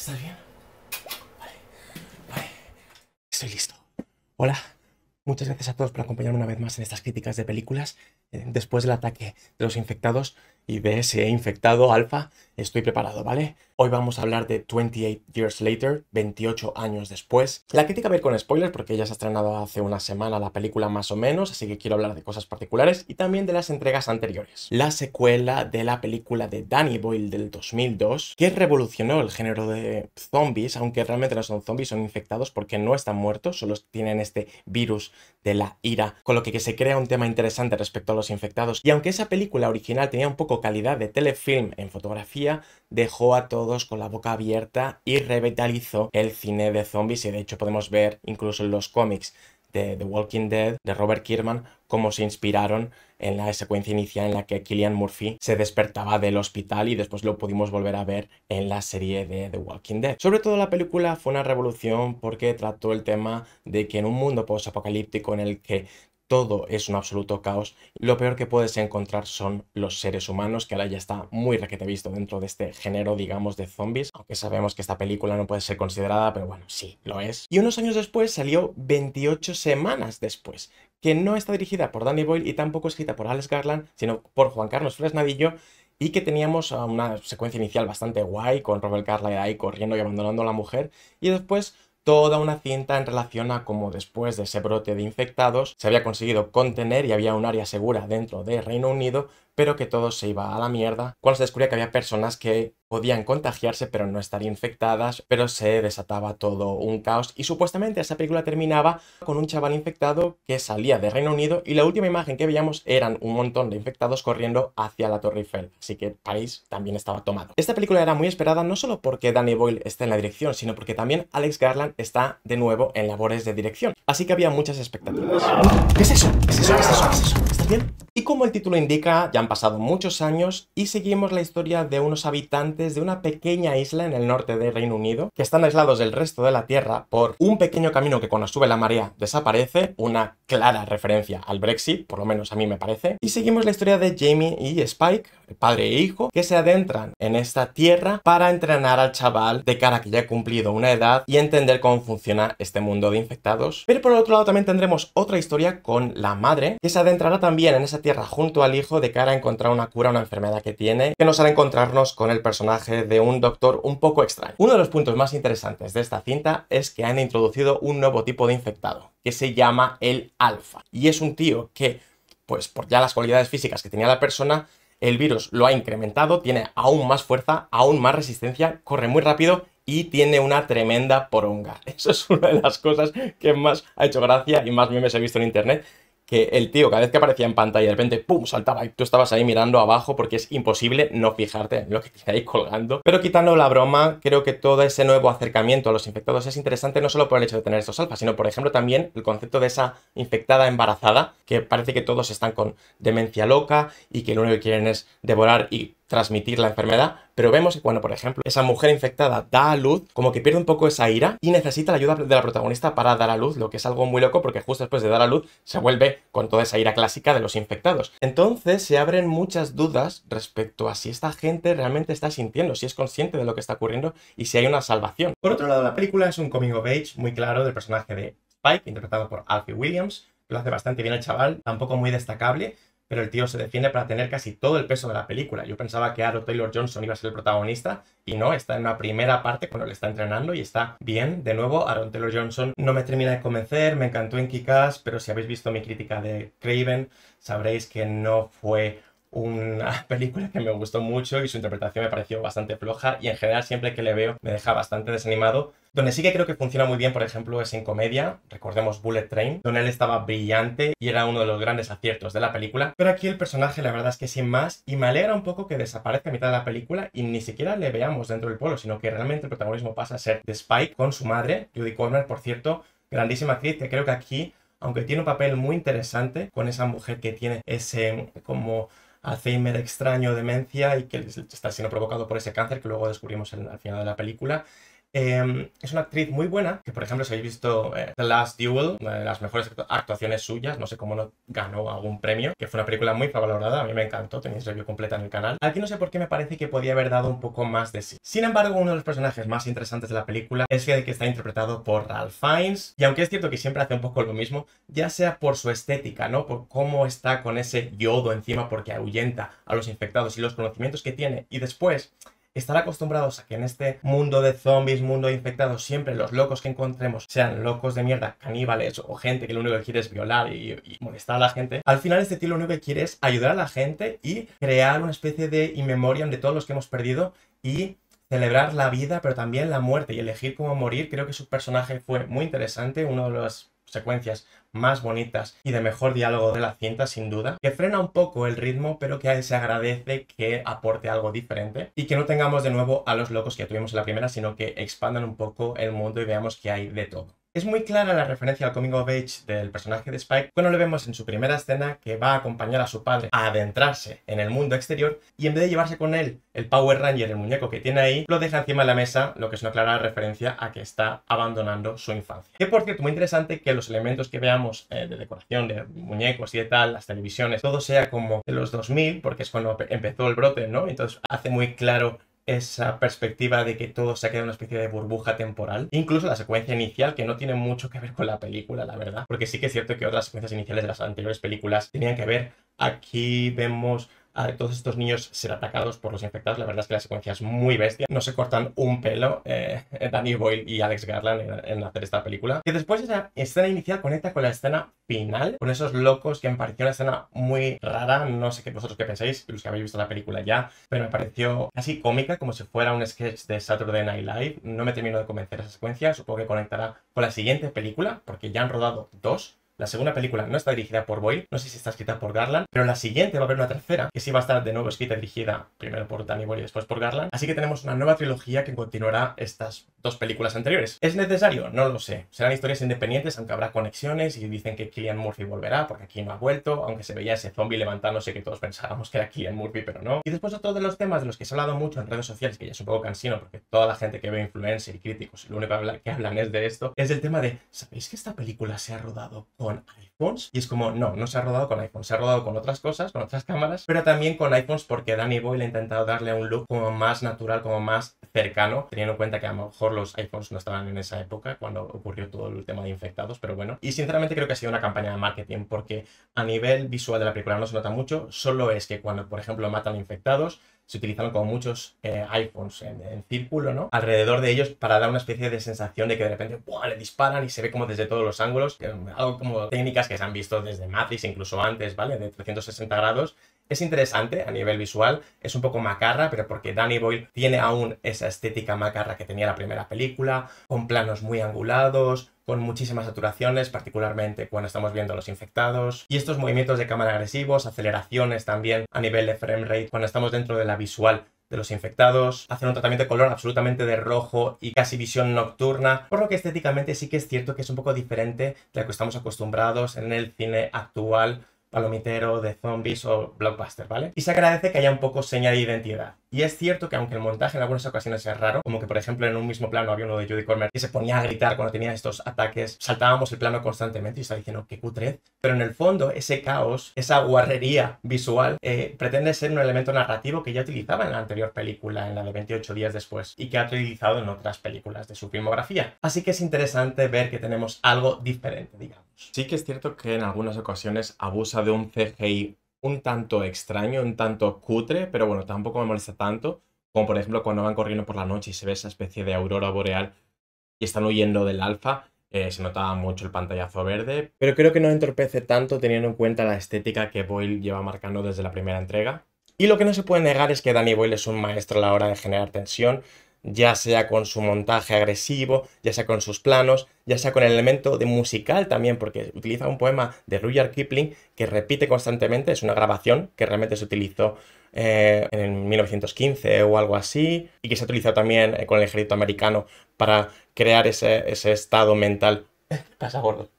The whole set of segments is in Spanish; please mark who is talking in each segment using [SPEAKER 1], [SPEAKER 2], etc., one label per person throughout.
[SPEAKER 1] ¿Estás bien? Vale. Estoy listo. Hola. Muchas gracias a todos por acompañarme una vez más en estas críticas de películas. Después del ataque de los infectados y de ese infectado alfa, estoy preparado, ¿vale? Hoy vamos a hablar de 28 Years Later, 28 años después. La crítica va a ir con spoilers porque ya se ha estrenado hace una semana la película más o menos, así que quiero hablar de cosas particulares y también de las entregas anteriores. La secuela de la película de Danny Boyle del 2002, que revolucionó el género de zombies, aunque realmente no son zombies, son infectados porque no están muertos, solo tienen este virus de la ira, con lo que se crea un tema interesante respecto a los infectados. Y aunque esa película original tenía un poco calidad de telefilm en fotografía, dejó a todos con la boca abierta y revitalizó el cine de zombies, y de hecho podemos ver incluso en los cómics de The Walking Dead de Robert Kirkman cómo se inspiraron en la secuencia inicial en la que Cillian Murphy se despertaba del hospital, y después lo pudimos volver a ver en la serie de The Walking Dead. Sobre todo la película fue una revolución porque trató el tema de que en un mundo post-apocalíptico en el que todo es un absoluto caos, lo peor que puedes encontrar son los seres humanos, que ahora ya está muy requete visto dentro de este género, digamos, de zombies, aunque sabemos que esta película no puede ser considerada, pero bueno, sí, lo es. Y unos años después salió 28 semanas después, que no está dirigida por Danny Boyle y tampoco escrita por Alex Garland, sino por Juan Carlos Fresnadillo, y que teníamos una secuencia inicial bastante guay, con Robert Carlyle ahí corriendo y abandonando a la mujer, y después toda una cinta en relación a cómo después de ese brote de infectados se había conseguido contener y había un área segura dentro de Reino Unido, pero que todo se iba a la mierda cuando se descubría que había personas que podían contagiarse pero no estar infectadas, pero se desataba todo un caos, y supuestamente esa película terminaba con un chaval infectado que salía de Reino Unido y la última imagen que veíamos eran un montón de infectados corriendo hacia la Torre Eiffel, así que París también estaba tomado. Esta película era muy esperada no solo porque Danny Boyle está en la dirección, sino porque también Alex Garland está de nuevo en labores de dirección, así que había muchas expectativas. ¿Qué es eso? ¿Qué es eso? ¿Qué es eso? ¿Qué es eso? ¿Estás bien? Y como el título indica, ya han pasado muchos años y seguimos la historia de unos habitantes de una pequeña isla en el norte de Reino Unido que están aislados del resto de la Tierra por un pequeño camino que cuando sube la marea desaparece, una clara referencia al Brexit, por lo menos a mí me parece. Y seguimos la historia de Jamie y Spike, padre e hijo, que se adentran en esta tierra para entrenar al chaval de cara a que ya ha cumplido una edad y entender cómo funciona este mundo de infectados. Pero por otro lado también tendremos otra historia con la madre, que se adentrará también en esa tierra junto al hijo de cara a encontrar una cura a una enfermedad que tiene, que nos hará encontrarnos con el personaje de un doctor un poco extraño. Uno de los puntos más interesantes de esta cinta es que han introducido un nuevo tipo de infectado, que se llama el alfa, y es un tío que, pues por ya las cualidades físicas que tenía la persona, el virus lo ha incrementado, tiene aún más fuerza, aún más resistencia, corre muy rápido y tiene una tremenda poronga. Eso es una de las cosas que más ha hecho gracia y más memes he visto en internet, que el tío cada vez que aparecía en pantalla de repente ¡pum! Saltaba y tú estabas ahí mirando abajo porque es imposible no fijarte en lo que tiene ahí colgando. Pero quitando la broma, creo que todo ese nuevo acercamiento a los infectados es interesante no solo por el hecho de tener estos alfas, sino por ejemplo también el concepto de esa infectada embarazada, que parece que todos están con demencia loca y que lo único que quieren es devorar y transmitir la enfermedad, pero vemos que cuando, por ejemplo, esa mujer infectada da a luz, como que pierde un poco esa ira y necesita la ayuda de la protagonista para dar a luz, lo que es algo muy loco porque justo después de dar a luz se vuelve con toda esa ira clásica de los infectados. Entonces se abren muchas dudas respecto a si esta gente realmente está sintiendo, si es consciente de lo que está ocurriendo y si hay una salvación. Por otro lado, la película es un coming of age muy claro del personaje de Spike, interpretado por Alfie Williams. Lo hace bastante bien el chaval, tampoco muy destacable, pero el tío se defiende para tener casi todo el peso de la película. Yo pensaba que Aaron Taylor-Johnson iba a ser el protagonista y no, está en una primera parte cuando le está entrenando y está bien. De nuevo, Aaron Taylor-Johnson no me termina de convencer, me encantó en Kick-Ass, pero si habéis visto mi crítica de Craven, sabréis que no fue una película que me gustó mucho y su interpretación me pareció bastante floja y en general siempre que le veo me deja bastante desanimado. Donde sí que creo que funciona muy bien, por ejemplo, es en comedia, recordemos Bullet Train, donde él estaba brillante y era uno de los grandes aciertos de la película, pero aquí el personaje la verdad es que sin más, y me alegra un poco que desaparezca a mitad de la película y ni siquiera le veamos dentro del pueblo, sino que realmente el protagonismo pasa a ser de Spike con su madre, Jodie Comer, por cierto, grandísima actriz, que creo que aquí, aunque tiene un papel muy interesante con esa mujer que tiene ese como Alzheimer extraño, demencia y que está siendo provocado por ese cáncer que luego descubrimos al final de la película. Es una actriz muy buena, que por ejemplo si habéis visto The Last Duel, una de las mejores actuaciones suyas, no sé cómo no ganó algún premio, que fue una película muy valorada, a mí me encantó, tenéis review completa en el canal. Aquí no sé por qué me parece que podía haber dado un poco más de sí. Sin embargo, uno de los personajes más interesantes de la película es el que está interpretado por Ralph Fiennes, y aunque es cierto que siempre hace un poco lo mismo, ya sea por su estética, ¿no? Por cómo está con ese yodo encima porque ahuyenta a los infectados y los conocimientos que tiene, y después estar acostumbrados a que en este mundo de zombies, mundo de infectados, siempre los locos que encontremos sean locos de mierda, caníbales o gente que lo único que quiere es violar y molestar a la gente. Al final este tío lo único que quiere es ayudar a la gente y crear una especie de in memoriam de todos los que hemos perdido y celebrar la vida, pero también la muerte y elegir cómo morir. Creo que su personaje fue muy interesante, uno de las secuencias más bonitas y de mejor diálogo de la cinta, sin duda, que frena un poco el ritmo, pero que se agradece que aporte algo diferente y que no tengamos de nuevo a los locos que ya tuvimos en la primera, sino que expandan un poco el mundo y veamos que hay de todo. Es muy clara la referencia al coming of age del personaje de Spike cuando le vemos en su primera escena que va a acompañar a su padre a adentrarse en el mundo exterior y en vez de llevarse con él el Power Ranger, el muñeco que tiene ahí, lo deja encima de la mesa, lo que es una clara referencia a que está abandonando su infancia. Que por cierto, muy interesante que los elementos que veamos de decoración, de muñecos y de tal, las televisiones, todo sea como de los 2000, porque es cuando empezó el brote, ¿no? Entonces hace muy claro esa perspectiva de que todo se ha quedado en una especie de burbuja temporal. Incluso la secuencia inicial, que no tiene mucho que ver con la película, la verdad. Porque sí que es cierto que otras secuencias iniciales de las anteriores películas tenían que ver. Aquí vemos a todos estos niños ser atacados por los infectados. La verdad es que la secuencia es muy bestia. No se cortan un pelo Danny Boyle y Alex Garland en hacer esta película. Que después esa escena inicial conecta con la escena final, con esos locos que me pareció una escena muy rara. No sé qué vosotros qué pensáis, los que habéis visto la película ya, pero me pareció casi cómica, como si fuera un sketch de Saturday Night Live. No me termino de convencer esa secuencia. Supongo que conectará con la siguiente película, porque ya han rodado dos. La segunda película no está dirigida por Boyle, no sé si está escrita por Garland, pero en la siguiente va a haber una tercera, que sí va a estar de nuevo escrita y dirigida primero por Danny Boyle y después por Garland. Así que tenemos una nueva trilogía que continuará estas dos películas anteriores. ¿Es necesario? No lo sé. Serán historias independientes, aunque habrá conexiones y dicen que Cillian Murphy volverá, porque aquí no ha vuelto, aunque se veía ese zombie levantándose que todos pensábamos que era Cillian Murphy, pero no. Y después otro de los temas de los que se ha hablado mucho en redes sociales, que ya es un poco cansino, porque toda la gente que ve influencer y críticos, lo único que hablan es de esto, es el tema de, ¿sabéis que esta película se ha rodado con iPhones? Y es como, no se ha rodado con iPhones, se ha rodado con otras cosas, con otras cámaras, pero también con iPhones porque Danny Boyle ha intentado darle un look como más natural, como más cercano, teniendo en cuenta que a lo mejor los iPhones no estaban en esa época cuando ocurrió todo el tema de infectados, pero bueno. Y sinceramente creo que ha sido una campaña de marketing porque a nivel visual de la película no se nota mucho, solo es que cuando, por ejemplo, matan infectados, se utilizaron como muchos iPhones en círculo, ¿no? Alrededor de ellos para dar una especie de sensación de que de repente ¡buah! Le disparan y se ve como desde todos los ángulos. Algo como técnicas que se han visto desde Matrix, incluso antes, ¿vale? De 360 grados. Es interesante a nivel visual, es un poco macarra, pero porque Danny Boyle tiene aún esa estética macarra que tenía la primera película, con planos muy angulados, con muchísimas saturaciones, particularmente cuando estamos viendo a los infectados. Y estos movimientos de cámara agresivos, aceleraciones también a nivel de frame rate, cuando estamos dentro de la visual de los infectados, hacen un tratamiento de color absolutamente de rojo y casi visión nocturna, por lo que estéticamente sí que es cierto que es un poco diferente de lo que estamos acostumbrados en el cine actual, palomitero, de zombies o blockbuster, ¿vale? Y se agradece que haya un poco seña de identidad. Y es cierto que aunque el montaje en algunas ocasiones es raro, como que por ejemplo en un mismo plano había uno de Jodie Comer que se ponía a gritar cuando tenía estos ataques, saltábamos el plano constantemente y estaba diciendo qué cutrez, pero en el fondo ese caos, esa guarrería visual pretende ser un elemento narrativo que ya utilizaba en la anterior película, en la de 28 días después, y que ha utilizado en otras películas de su filmografía. Así que es interesante ver que tenemos algo diferente, digamos. Sí que es cierto que en algunas ocasiones abusa de un CGI un tanto extraño, un tanto cutre, pero bueno, tampoco me molesta tanto, como por ejemplo cuando van corriendo por la noche y se ve esa especie de aurora boreal y están huyendo del alfa. Se notaba mucho el pantallazo verde, pero creo que no entorpece tanto teniendo en cuenta la estética que Boyle lleva marcando desde la primera entrega. Y lo que no se puede negar es que Danny Boyle es un maestro a la hora de generar tensión, ya sea con su montaje agresivo, ya sea con sus planos, ya sea con el elemento de musical también, porque utiliza un poema de Rudyard Kipling que repite constantemente, es una grabación que realmente se utilizó en 1915 o algo así, y que se ha utilizado también con el ejército americano para crear ese estado mental. ¿Qué pasa, gordo?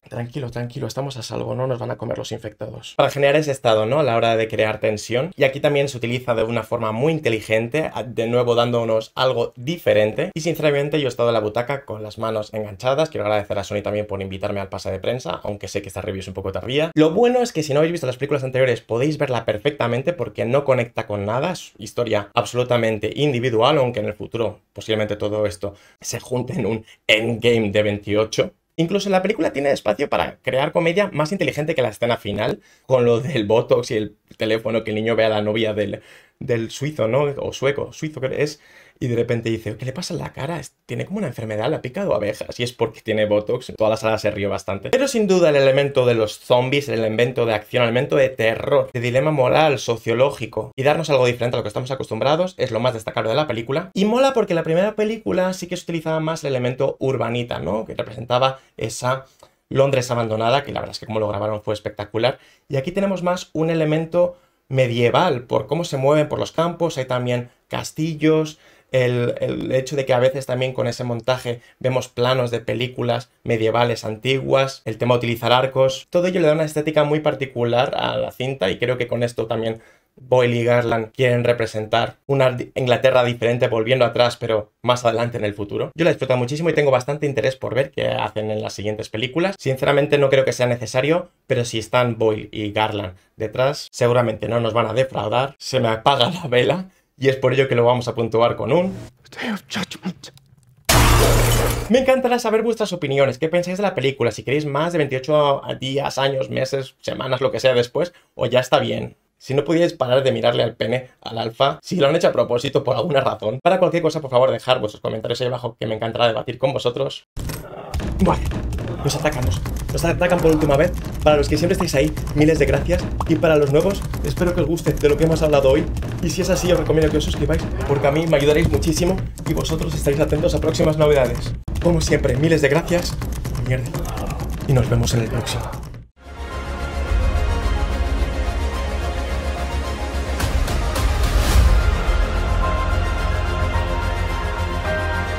[SPEAKER 1] Tranquilo, tranquilo, estamos a salvo, no nos van a comer los infectados. Para generar ese estado, ¿no? A la hora de crear tensión. Y aquí también se utiliza de una forma muy inteligente, de nuevo dándonos algo diferente. Y sinceramente yo he estado en la butaca con las manos enganchadas. Quiero agradecer a Sony también por invitarme al pase de prensa, aunque sé que esta review es un poco tardía. Lo bueno es que si no habéis visto las películas anteriores podéis verla perfectamente porque no conecta con nada. Es historia absolutamente individual, aunque en el futuro posiblemente todo esto se junte en un endgame de 28. Incluso la película tiene espacio para crear comedia más inteligente que la escena final, con lo del botox y el teléfono que el niño ve a la novia del suizo, ¿no? O suizo que es, y de repente dice, ¿qué le pasa en la cara? Tiene como una enfermedad, le ha picado abejas, y es porque tiene botox. Toda la sala se rió bastante. Pero sin duda el elemento de los zombies, el elemento de acción, el elemento de terror, de dilema moral, sociológico, y darnos algo diferente a lo que estamos acostumbrados, es lo más destacable de la película. Y mola porque la primera película sí que se utilizaba más el elemento urbanita, ¿no? Que representaba esa Londres abandonada, que la verdad es que como lo grabaron fue espectacular. Y aquí tenemos más un elemento medieval, por cómo se mueven por los campos, hay también castillos, el hecho de que a veces también con ese montaje vemos planos de películas medievales antiguas, el tema de utilizar arcos, todo ello le da una estética muy particular a la cinta y creo que con esto también Boyle y Garland quieren representar una Inglaterra diferente volviendo atrás pero más adelante en el futuro. Yo la disfruto muchísimo y tengo bastante interés por ver qué hacen en las siguientes películas. Sinceramente no creo que sea necesario, pero si están Boyle y Garland detrás seguramente no nos van a defraudar. Se me apaga la vela y es por ello que lo vamos a puntuar con un Day of Judgment. Me encantará saber vuestras opiniones, qué pensáis de la película, si queréis más de 28 días, años, meses, semanas, lo que sea después, o ya está bien. Si no pudierais parar de mirarle al pene al alfa, si lo han hecho a propósito por alguna razón. Para cualquier cosa, por favor, dejar vuestros comentarios ahí abajo, que me encantará debatir con vosotros. Vale, nos atacan por última vez. Para los que siempre estáis ahí, miles de gracias. Y para los nuevos, espero que os guste de lo que hemos hablado hoy. Y si es así, os recomiendo que os suscribáis, porque a mí me ayudaréis muchísimo y vosotros estaréis atentos a próximas novedades. Como siempre, miles de gracias. Mierda. Y nos vemos en el próximo.